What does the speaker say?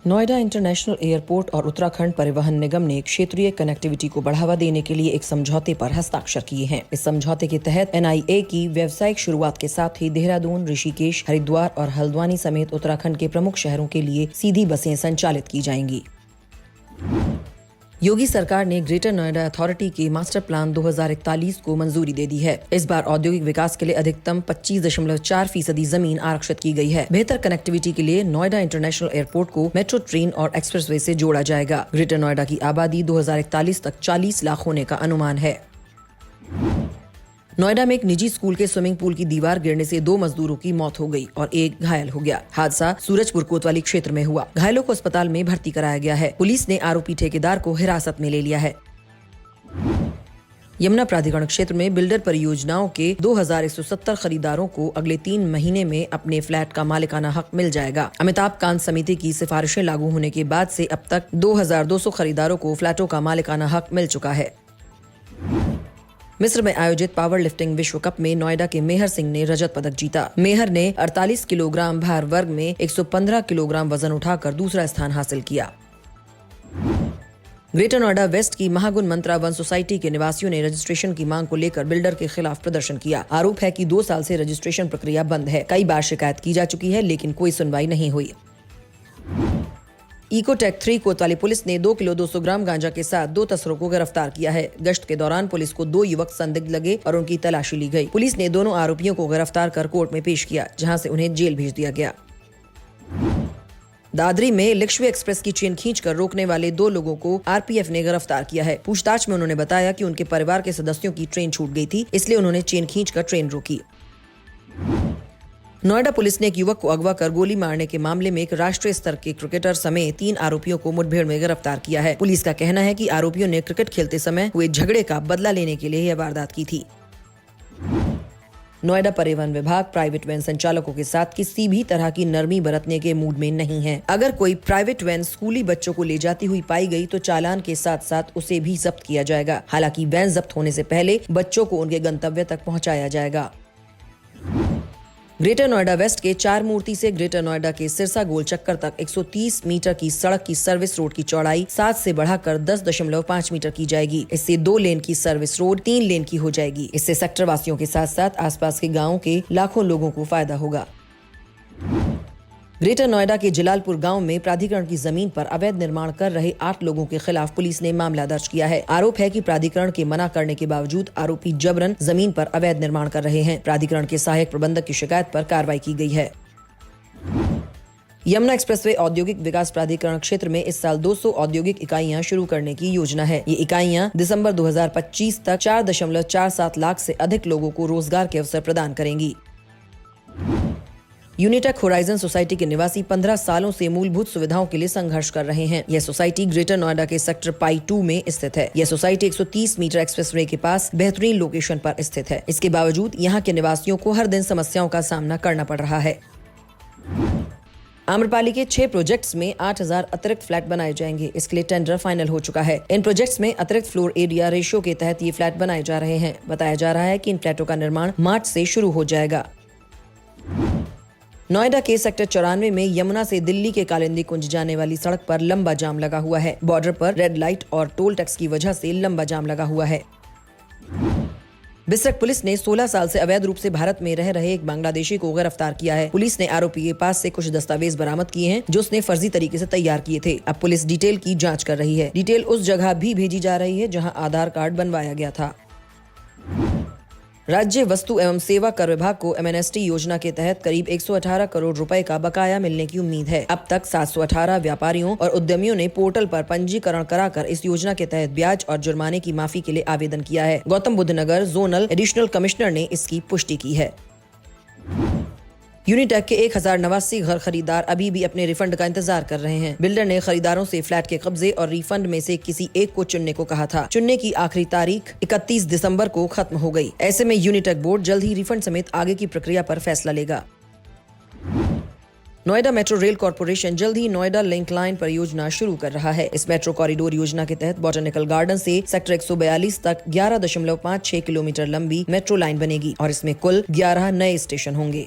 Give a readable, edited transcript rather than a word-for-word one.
Noida international airport और उत्तराखंड परिवहन निगम ने क्षेत्रीय कनेक्टिविटी को बढ़ावा देने के लिए एक समझौते पर हस्ताक्षर किए हैं। इस समझौते के तहत NIA की व्यावसायिक शुरुआत के साथ ही देहरादून, ऋषिकेश, हरिद्वार और हल्द्वानी समेत उत्तराखंड के प्रमुख शहरों के लिए सीधी बसें संचालित की जाएंगी। योगी सरकार ने ग्रेटर नोएडा अथॉरिटी के मास्टर प्लान 2041 को मंजूरी दे दी है। इस बार औद्योगिक विकास के लिए अधिकतम 25.4% जमीन आरक्षित की गई है। बेहतर कनेक्टिविटी के लिए नोएडा इंटरनेशनल एयरपोर्ट को मेट्रो ट्रेन और एक्सप्रेसवे से जोड़ा जाएगा। ग्रेटर नोएडा की आबादी 2041 तक 40 लाख होने का अनुमान है। नोएडा में एक निजी स्कूल के स्विमिंग पूल की दीवार गिरने से 2 मजदूरों की मौत हो गई और एक घायल हो गया। हादसा सूरजपुर कोतवाली क्षेत्र में हुआ। घायलों को अस्पताल में भर्ती कराया गया है। पुलिस ने आरोपी ठेकेदार को हिरासत में ले लिया है। यमुना प्राधिकरण क्षेत्र में बिल्डर परियोजनाओं के 2170 खरीदारों को अगले 3 महीने में अपने फ्लैट का मालिकाना हक मिल जाएगा। अमिताभ कांत समिति की सिफारिशें लागू होने के बाद से अब तक 2200 खरीदारों को फ्लैटों का मालिकाना हक मिल चुका है। मिस्र में आयोजित पावर लिफ्टिंग विश्व कप में नोएडा के मेहर सिंह ने रजत पदक जीता। मेहर ने 48 किलोग्राम भार वर्ग में 115 किलोग्राम वजन उठाकर दूसरा स्थान हासिल किया। ग्रेटर नोएडा वेस्ट की महागुण मंत्रा वन सोसाइटी के निवासियों ने रजिस्ट्रेशन की मांग को लेकर बिल्डर के खिलाफ प्रदर्शन किया। आरोप है कि 2 साल से रजिस्ट्रेशन प्रक्रिया बंद है। कई बार शिकायत की जा चुकी है, लेकिन कोई सुनवाई नहीं हुई। इकोटेक 3 कोतवाली पुलिस ने 2 किलो 200 ग्राम गांजा के साथ 2 तस्करों को गिरफ्तार किया है। गश्त के दौरान पुलिस को 2 युवक संदिग्ध लगे और उनकी तलाशी ली गई। पुलिस ने दोनों आरोपियों को गिरफ्तार कर कोर्ट में पेश किया, जहां से उन्हें जेल भेज दिया गया। दादरी में लक्ष्मी एक्सप्रेस की चेन खींचकर रोकने वाले 2 लोगों को RPF ने गिरफ्तार किया है। पूछताछ में उन्होंने बताया कि उनके परिवार के सदस्यों की ट्रेन छूट गई थी, इसलिए उन्होंने चेन खींचकर ट्रेन रोकी। नोएडा पुलिस ने एक युवक को अगवा कर गोली मारने के मामले में एक राष्ट्रीय स्तर के क्रिकेटर समेत 3 आरोपियों को मुठभेड़ में गिरफ्तार किया है। पुलिस का कहना है कि आरोपियों ने क्रिकेट खेलते समय हुए झगड़े का बदला लेने के लिए यह वारदात की थी। नोएडा परिवहन विभाग प्राइवेट वैन संचालकों के साथ किसी भी तरह की नरमी बरतने के मूड में नहीं है। अगर कोई प्राइवेट वैन स्कूली बच्चों को ले जाती हुई पाई गई तो चालान के साथ साथ उसे भी जब्त किया जाएगा। हालांकि वैन जब्त होने से पहले बच्चों को उनके गंतव्य तक पहुंचाया जाएगा। ग्रेटर नोएडा वेस्ट के 4 मूर्ति से ग्रेटर नोएडा के सिरसा गोल चक्कर तक 130 मीटर की सड़क की सर्विस रोड की चौड़ाई 7 से बढ़ाकर 10.5 मीटर की जाएगी। इससे 2 लेन की सर्विस रोड 3 लेन की हो जाएगी। इससे सेक्टर वासियों के साथ साथ आसपास के गाँव के लाखों लोगों को फायदा होगा। ग्रेटर नोएडा के जलालपुर गांव में प्राधिकरण की जमीन पर अवैध निर्माण कर रहे 8 लोगों के खिलाफ पुलिस ने मामला दर्ज किया है। आरोप है कि प्राधिकरण के मना करने के बावजूद आरोपी जबरन जमीन पर अवैध निर्माण कर रहे हैं। प्राधिकरण के सहायक प्रबंधक की शिकायत पर कार्रवाई की गई है। यमुना एक्सप्रेसवे औद्योगिक विकास प्राधिकरण क्षेत्र में इस साल 200 औद्योगिक इकाइयां शुरू करने की योजना है। ये इकाइयां दिसंबर 2025 तक 4.47 लाख से अधिक लोगों को रोजगार के अवसर प्रदान करेंगी। यूनिटेक होराइजन सोसाइटी के निवासी 15 सालों से मूलभूत सुविधाओं के लिए संघर्ष कर रहे हैं। यह सोसाइटी ग्रेटर नोएडा के सेक्टर पाई 2 में स्थित है। यह सोसाइटी 130 मीटर एक्सप्रेसवे के पास बेहतरीन लोकेशन पर स्थित है। इसके बावजूद यहाँ के निवासियों को हर दिन समस्याओं का सामना करना पड़ रहा है। आम्रपाली के 6 प्रोजेक्ट्स में 8000 अतिरिक्त फ्लैट बनाए जाएंगे। इसके लिए टेंडर फाइनल हो चुका है। इन प्रोजेक्ट्स में अतिरिक्त फ्लोर एरिया रेशियो के तहत ये फ्लैट बनाए जा रहे हैं। बताया जा रहा है कि इन फ्लैटों का निर्माण मार्च से शुरू हो जाएगा। नोएडा के सेक्टर 94 में यमुना से दिल्ली के कालिंदी कुंज जाने वाली सड़क पर लंबा जाम लगा हुआ है। बॉर्डर पर रेड लाइट और टोल टैक्स की वजह से लंबा जाम लगा हुआ है। बिसरक पुलिस ने 16 साल से अवैध रूप से भारत में रह रहे एक बांग्लादेशी को गिरफ्तार किया है। पुलिस ने आरोपी के पास से कुछ दस्तावेज बरामद किए हैं जो उसने फर्जी तरीके से तैयार किए थे। अब पुलिस डिटेल की जाँच कर रही है। डिटेल उस जगह भी भेजी जा रही है जहाँ आधार कार्ड बनवाया गया था। राज्य वस्तु एवं सेवा कर विभाग को MNST योजना के तहत करीब 118 करोड़ रुपए का बकाया मिलने की उम्मीद है। अब तक 718 व्यापारियों और उद्यमियों ने पोर्टल पर पंजीकरण कराकर इस योजना के तहत ब्याज और जुर्माने की माफी के लिए आवेदन किया है। गौतम बुद्ध नगर जोनल एडिशनल कमिश्नर ने इसकी पुष्टि की है। यूनिटेक के 1089 घर खरीदार अभी भी अपने रिफंड का इंतजार कर रहे हैं। बिल्डर ने खरीदारों से फ्लैट के कब्जे और रिफंड में से किसी एक को चुनने को कहा था। चुनने की आखिरी तारीख 31 दिसंबर को खत्म हो गई। ऐसे में यूनिटेक बोर्ड जल्द ही रिफंड समेत आगे की प्रक्रिया पर फैसला लेगा। नोएडा मेट्रो रेल कॉर्पोरेशन जल्द ही नोएडा लिंक लाइन परियोजना शुरू कर रहा है। इस मेट्रो कॉरिडोर योजना के तहत बॉटनिकल गार्डन से सेक्टर 142 तक 11.56 किलोमीटर लंबी मेट्रो लाइन बनेगी और इसमें कुल 11 नए स्टेशन होंगे।